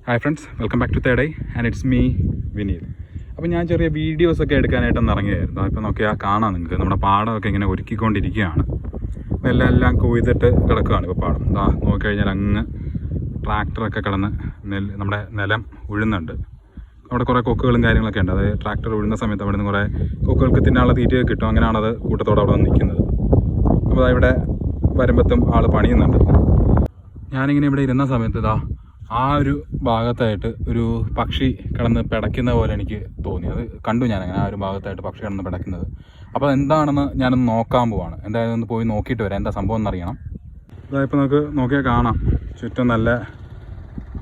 Hi friends, welcome back to third eye and it's me Vineeth. അപ്പോൾ ഞാൻ ചെറിയ വീഡിയോസൊക്കെ എടുക്കാനായിട്ടൊന്ന് ഇറങ്ങിയായിരുന്നു. ഇപ്പോൾ നോക്കിയാൽ കാണാം നിങ്ങൾക്ക് നമ്മുടെ പാടമൊക്കെ ഇങ്ങനെ ഒരുക്കിക്കൊണ്ടിരിക്കുകയാണ്. എല്ലാം കൊയ്തിട്ട് കിടക്കുകയാണ് ഇപ്പോൾ പാടം. നോക്കിക്കഴിഞ്ഞാൽ അങ്ങ് ട്രാക്ടറൊക്കെ കിടന്ന് നമ്മുടെ നിലം ഉഴുന്നുണ്ട്. അവിടെ കുറേ കൊക്കുകളും കാര്യങ്ങളൊക്കെ ഉണ്ട്. അത് ട്രാക്ടർ ഉഴുന്ന സമയത്ത് അവിടെ നിന്ന് കുറേ കൊക്കുകൾക്ക് തിന്നാനുള്ള തീറ്റയൊക്കെ കിട്ടും. അങ്ങനെയാണത് കൂട്ടത്തോടെ അവിടെ വന്ന് നിൽക്കുന്നത്. അപ്പോൾ ഇവിടെ വരുമ്പത്തും ആൾ പണിയുന്നുണ്ട്. ഞാനിങ്ങനെ ഇവിടെ ഇരുന്ന സമയത്ത് ആ ഒരു ഭാഗത്തായിട്ട് ഒരു പക്ഷി കിടന്ന് പിടയ്ക്കുന്ന പോലെ എനിക്ക് തോന്നി. അത് കണ്ടു ഞാനങ്ങനെ ആ ഒരു ഭാഗത്തായിട്ട് പക്ഷി കിടന്ന് പിടയ്ക്കുന്നത്. അപ്പോൾ എന്താണെന്ന് ഞാനൊന്ന് നോക്കാൻ പോവാണ്. എന്തായാലും ഒന്ന് പോയി നോക്കിയിട്ട് വരാം, എന്താ സംഭവം എന്നറിയണം. ഇപ്പോൾ നമുക്ക് നോക്കിയാൽ കാണാം, ചുറ്റും നല്ല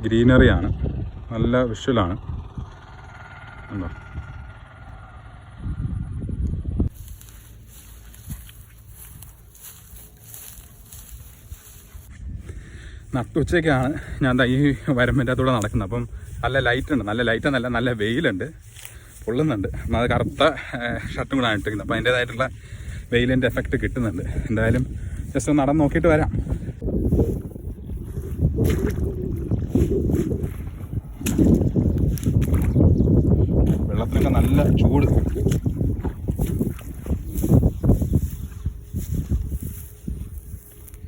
ഗ്രീനറിയാണ്, നല്ല വിഷ്വലാണ്. എന്താ നട്ടുച്ചയ്ക്കാണ് ഞാൻ ഈ വരമ്പിൻ്റെ അകത്തൂടെ നടക്കുന്നത്. അപ്പം നല്ല ലൈറ്റുണ്ട്, നല്ല വെയിലുണ്ട്, പൊള്ളുന്നുണ്ട്. അത് കറുത്ത ഷർട്ടും കൂടെ ഇട്ടിരിക്കുന്നത്. അപ്പോൾ അതിൻ്റേതായിട്ടുള്ള വെയിലിൻ്റെ എഫക്റ്റ് കിട്ടുന്നുണ്ട്. എന്തായാലും ജസ്റ്റ് ഒന്ന് നടന്ന് നോക്കിയിട്ട് വരാം. വെള്ളത്തിനൊക്കെ നല്ല ചൂട്.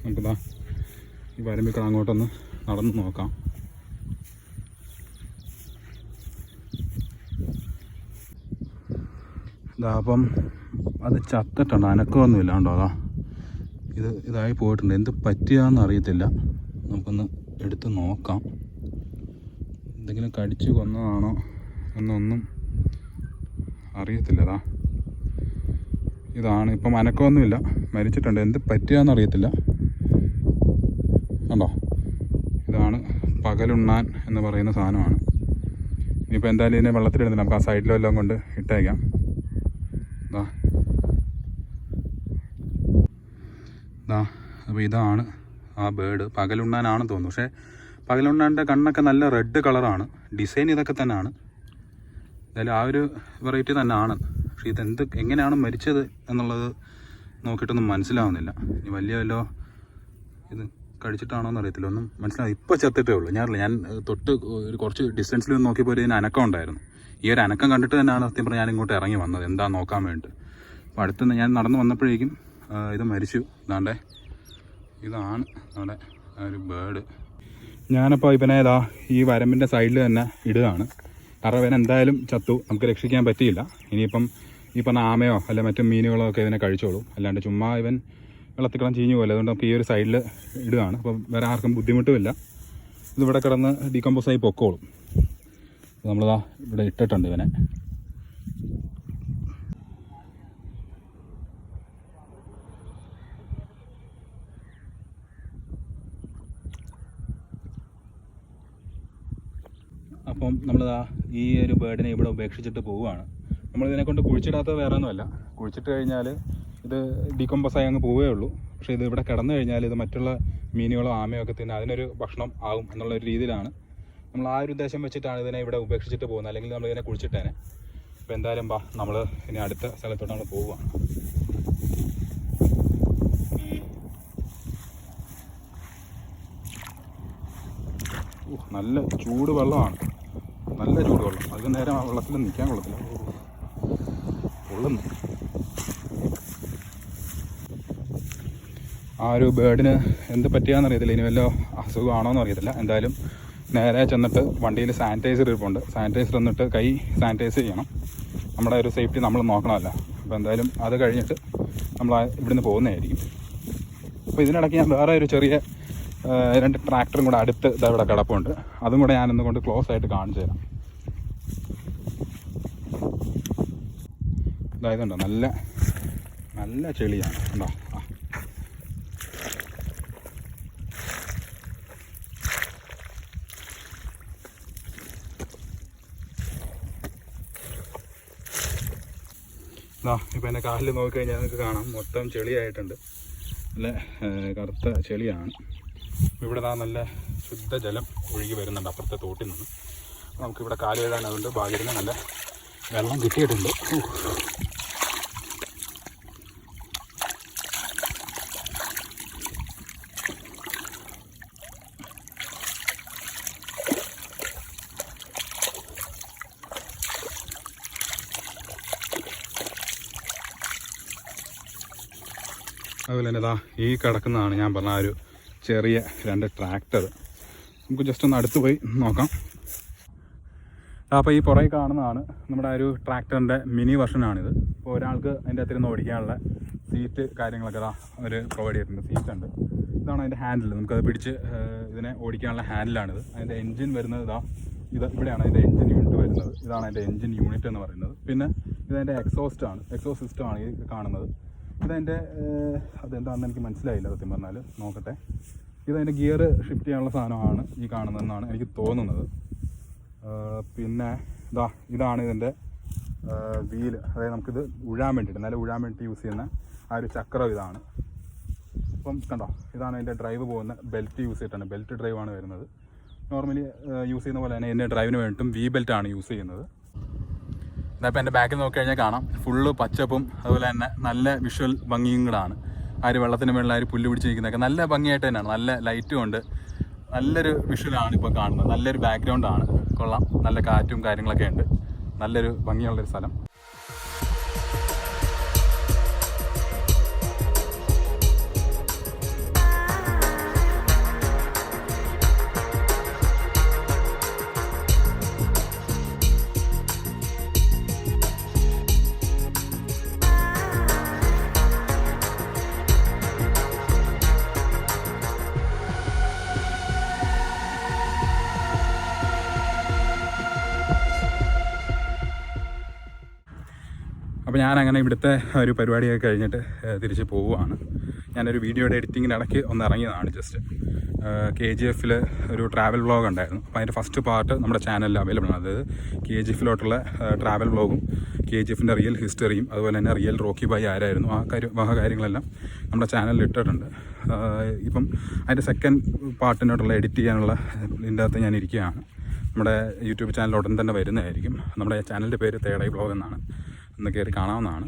നമുക്കിതാ ഈ വരമ്പിൽ അങ്ങോട്ടൊന്ന് നടന്ന് നോക്കാം. അപ്പം അത് ചത്തിട്ടുണ്ട്, അനക്കമൊന്നുമില്ല. ഉണ്ടോ? ഇതായി പോയിട്ടുണ്ട്. എന്ത് പറ്റിയാന്ന് അറിയത്തില്ല. നമുക്കൊന്ന് എടുത്ത് നോക്കാം. എന്തെങ്കിലും കടിച്ച് കൊന്നതാണോ എന്നൊന്നും അറിയത്തില്ല. ഇതാണ്. ഇപ്പം അനക്കമൊന്നുമില്ല, മരിച്ചിട്ടുണ്ട്. എന്ത് പറ്റിയാന്ന് അറിയത്തില്ല. കണ്ടോ? ഇതാണ് പകലുണ്ണാൻ എന്ന് പറയുന്ന സാധനമാണ്. ഇനിയിപ്പോൾ എന്തായാലും ഇതിനെ വെള്ളത്തിലിടുന്നില്ല, നമുക്ക് ആ സൈഡിലും എല്ലാം കൊണ്ട് ഇട്ടേക്കാം. അപ്പോൾ ഇതാണ് ആ ബേഡ്. പകലുണ്ണാനാണെന്ന് തോന്നുന്നു. പക്ഷേ പകലുണ്ണാൻ്റെ കണ്ണൊക്കെ നല്ല റെഡ് കളറാണ്. ഡിസൈൻ ഇതൊക്കെ തന്നെയാണ്. എന്തായാലും ആ ഒരു വെറൈറ്റി തന്നെയാണ്. പക്ഷേ എങ്ങനെയാണ് മരിച്ചത് എന്നുള്ളത് നോക്കിയിട്ടൊന്നും മനസ്സിലാവുന്നില്ല. ഇനി വല്ലോ ഇത് കടിച്ചിട്ടാണോ എന്ന് അറിയത്തില്ല, ഒന്നും മനസ്സിലാവും. ഇപ്പോൾ ചത്തിട്ടേ ഉള്ളൂ. ഞാൻ തൊട്ട് ഒരു കുറച്ച് ഡിസ്റ്റൻസിൽ നിന്ന് നോക്കിയപ്പോൾ ഇതിന് അനക്കം ഉണ്ടായിരുന്നു. ഈ ഒരു അനക്കം കണ്ടിട്ട് തന്നെയാണ് സത്യം പറഞ്ഞാൽ ഞാൻ ഇങ്ങോട്ട് ഇറങ്ങി വന്നത്, എന്താ നോക്കാൻ വേണ്ടിയിട്ട്. അപ്പോൾ അടുത്തുനിന്ന് ഞാൻ നടന്നു വന്നപ്പോഴേക്കും ഇത് മരിച്ചു. ഇതാണ് നമ്മുടെ ഒരു ബേഡ്. ഞാനപ്പോൾ ഇവനെ ഈ വരമ്പിൻ്റെ സൈഡിൽ തന്നെ ഇടുകയാണ്. കാരണം ഇവൻ എന്തായാലും ചത്തു, നമുക്ക് രക്ഷിക്കാൻ പറ്റിയില്ല. ഇനിയിപ്പം ഈ പറഞ്ഞ ആമയോ അല്ല മറ്റു മീനുകളോ ഒക്കെ ഇതിനെ കഴിച്ചോളൂ. അല്ലാണ്ട് ചുമ്മാ ഇവൻ വെള്ളത്തിക്കിടം ചീഞ്ഞു പോലെ. അതുകൊണ്ട് നമുക്ക് ഈ ഒരു സൈഡിൽ ഇടുകയാണ്. അപ്പം വേറെ ആർക്കും ബുദ്ധിമുട്ടുമില്ല. ഇതിവിടെ കിടന്ന് ഡീകമ്പോസായി പൊക്കോളും. നമ്മളിതാ ഇവിടെ ഇട്ടിട്ടുണ്ട് ഇവനെ. അപ്പം നമ്മളിതാ ഈ ഒരു ബേഡിനെ ഇവിടെ ഉപേക്ഷിച്ചിട്ട് പോവുകയാണ്. നമ്മളിതിനെ കൊണ്ട് കുഴിച്ചിടാത്തത് വേറെ ഒന്നുമല്ല. കുഴിച്ചിട്ട് കഴിഞ്ഞാൽ ഇത് ഡീകമ്പോസായി അങ്ങ് പോവേ ഉള്ളൂ. പക്ഷേ ഇത് ഇവിടെ കിടന്നു കഴിഞ്ഞാൽ ഇത് മറ്റുള്ള മീനുകളോ ആമയോ ഒക്കെ തിന്നെ അതിനൊരു ഭക്ഷണം ആകും എന്നുള്ളൊരു രീതിയിലാണ് നമ്മൾ ആ ഒരു ഉദ്ദേശം വെച്ചിട്ടാണ് ഇതിനെ ഇവിടെ ഉപേക്ഷിച്ചിട്ട് പോകുന്നത്. അല്ലെങ്കിൽ നമ്മളിതിനെ കുഴിച്ചിട്ടേനെ. അപ്പോൾ എന്തായാലും നമ്മൾ ഇനി അടുത്ത സ്ഥലത്തോട്ട് നമ്മൾ പോവുകയാണ്. നല്ല ചൂട് വെള്ളമാണ്, നല്ല ചൂട് വെള്ളം. അധികം നേരം ആ വെള്ളത്തിൽ നിൽക്കാൻ കൊള്ളത്തില്ല, പൊള്ളുന്നു. ആ ഒരു ബേഡിന് എന്ത് പറ്റിയാന്ന് അറിയത്തില്ല, ഇനി വല്ല അസുഖമാണോ എന്ന് അറിയത്തില്ല. എന്തായാലും നേരെ ചെന്നിട്ട് വണ്ടിയിൽ സാനിറ്റൈസർ ഇരിപ്പുണ്ട്. സാനിറ്റൈസർ എന്നിട്ട് കൈ സാനിറ്റൈസ് ചെയ്യണം. നമ്മുടെ ഒരു സേഫ്റ്റി നമ്മൾ നോക്കണമല്ലോ. അപ്പോൾ എന്തായാലും അത് കഴിഞ്ഞിട്ട് നമ്മൾ ഇവിടുന്ന് പോകുന്നതായിരിക്കും. അപ്പോൾ ഇതിനിടയ്ക്ക് ഞാൻ വേറെ ഒരു ചെറിയ 2 ട്രാക്ടറും കൂടെ അടുത്ത് ഇവിടെ കിടപ്പുണ്ട്. അതും കൂടെ ഞാനൊന്ന് കൊണ്ട് ക്ലോസ് ആയിട്ട് കാണിച്ചു തരാം. ഇതായതുണ്ടോ, നല്ല ചെളിയാണ്. ഉണ്ടോ? ഇപ്പോൾ എൻ്റെ കാലിൽ നോക്കിക്കഴിഞ്ഞാൽ നിങ്ങൾക്ക് കാണാം, മൊത്തം ചെളിയായിട്ടുണ്ട്. നല്ല കറുത്ത ചെളിയാണ്. ഇവിടെ നല്ല ശുദ്ധജലം ഒഴുകി വരുന്നുണ്ട് അപ്പുറത്തെ തോട്ടിൽ നിന്ന്. നമുക്കിവിടെ കാല് കഴുകാൻ അതുകൊണ്ട് ഭാഗ്യത്തിന് നല്ല വെള്ളം കിട്ടിയിട്ടുണ്ട്. അതുപോലെ തന്നെ ഇതാ ഈ കിടക്കുന്നതാണ് ഞാൻ പറഞ്ഞ ആ ഒരു ചെറിയ 2 ട്രാക്ടർ. നമുക്ക് ജസ്റ്റ് ഒന്ന് അടുത്ത് പോയി നോക്കാം. അപ്പോൾ ഈ പുറകെ കാണുന്നതാണ് നമ്മുടെ ഒരു ട്രാക്ടറിൻ്റെ മിനി വെർഷനാണിത്. അപ്പോൾ ഒരാൾക്ക് അതിൻ്റെ അകത്തിരുന്ന് ഓടിക്കാനുള്ള സീറ്റ് കാര്യങ്ങളൊക്കെ അവർ പ്രൊവൈഡ് ചെയ്തിട്ടുണ്ട്. സീറ്റുണ്ട്. ഇതാണ് അതിൻ്റെ ഹാൻഡിൽ. നമുക്കത് പിടിച്ച് ഇതിനെ ഓടിക്കാനുള്ള ഹാൻഡിലാണിത്. അതിൻ്റെ എൻജിൻ വരുന്നത് ഇവിടെയാണ് അതിൻ്റെ എൻജിൻ യൂണിറ്റ് വരുന്നത്. ഇതാണ് അതിൻ്റെ എൻജിൻ യൂണിറ്റ് എന്ന് പറയുന്നത്. പിന്നെ ഇതതിൻ്റെ എക്സോസ്റ്റ് സിസ്റ്റമാണ് ഈ കാണുന്നത്. ഇതെൻ്റെ അതെന്താണെന്ന് എനിക്ക് മനസ്സിലായില്ല സത്യം പറഞ്ഞാൽ. നോക്കട്ടെ. ഇതതിൻ്റെ ഗിയർ ഷിഫ്റ്റ് ചെയ്യാനുള്ള സാധനമാണ് ഈ കാണുന്നതെന്നാണ് എനിക്ക് തോന്നുന്നത്. പിന്നെ ഇതാണ് ഇതിൻ്റെ വീല്. അതായത് നമുക്കിത് ഉഴാൻ വേണ്ടിയിട്ട് നില ഉഴാൻ വേണ്ടിയിട്ട് യൂസ് ചെയ്യുന്ന ആ ഒരു ചക്രം ഇതാണ്. അപ്പം കണ്ടോ, ഇതാണ് അതിൻ്റെ ഡ്രൈവ് പോകുന്ന ബെൽറ്റ് യൂസ് ചെയ്തിട്ടാണ്. ബെൽറ്റ് ഡ്രൈവാണ് വരുന്നത്. നോർമലി യൂസ് ചെയ്യുന്ന പോലെ തന്നെ എൻ്റെ ഡ്രൈവിന് വേണ്ടിയിട്ടും വി ബെൽറ്റാണ് യൂസ് ചെയ്യുന്നത്. ഇതപ്പോൾ എൻ്റെ ബാക്കിൽ നോക്കിക്കഴിഞ്ഞാൽ കാണാം ഫുള്ള് പച്ചപ്പും അതുപോലെ തന്നെ നല്ല വിഷ്വൽ ഭംഗിയും കൂടാണ്. ആ ഒരു വെള്ളത്തിന് മുകളിൽ ആ ഒരു പുല്ല് പിടിച്ചിരിക്കുന്നതൊക്കെ നല്ല ഭംഗിയായിട്ട് തന്നെയാണ്. നല്ല ലൈറ്റും ഉണ്ട്. നല്ലൊരു വിഷ്വലാണ് ഇപ്പോൾ കാണുന്നത്. നല്ലൊരു ബാക്ക്ഗ്രൗണ്ടാണ്. കൊള്ളാം. നല്ല കാറ്റും കാര്യങ്ങളൊക്കെ ഉണ്ട്. നല്ലൊരു ഭംഗിയുള്ളൊരു സ്ഥലം. അപ്പോൾ ഞാനങ്ങനെ ഇവിടുത്തെ ഒരു പരിപാടിയൊക്കെ കഴിഞ്ഞിട്ട് തിരിച്ച് പോവുകയാണ്. ഞാനൊരു വീഡിയോയുടെ എഡിറ്റിങ്ങിൻ്റെ ഇടയ്ക്ക് ഒന്ന് ഇറങ്ങിയതാണ്. ജസ്റ്റ് KGF ഒരു ട്രാവൽ വ്ളോഗ് ഉണ്ടായിരുന്നു. അപ്പോൾ അതിൻ്റെ ഫസ്റ്റ് പാർട്ട് നമ്മുടെ ചാനലിൽ അവൈലബിൾ ആണ്. അതായത് KGF ട്രാവൽ വ്ളോഗും KGFൻ്റെ റിയൽ ഹിസ്റ്ററിയും അതുപോലെ തന്നെ റിയൽ റോക്കി ബായ് ആരായിരുന്നു ആ കാര്യങ്ങളെല്ലാം നമ്മുടെ ചാനലിൽ ഇട്ടിട്ടുണ്ട്. ഇപ്പം അതിൻ്റെ സെക്കൻഡ് പാർട്ടിനോടുള്ള എഡിറ്റ് ചെയ്യാനുള്ള ഇതിൻ്റെ അകത്ത് ഞാൻ ഇരിക്കുകയാണ്. നമ്മുടെ യൂട്യൂബ് ചാനൽ ഉടൻ തന്നെ വരുന്നതായിരിക്കും. നമ്മുടെ ചാനലിൻ്റെ പേര് തേടൈ വ്ളോഗ് എന്നാണ്. ഒന്ന് കയറി കാണാവുന്നതാണ്.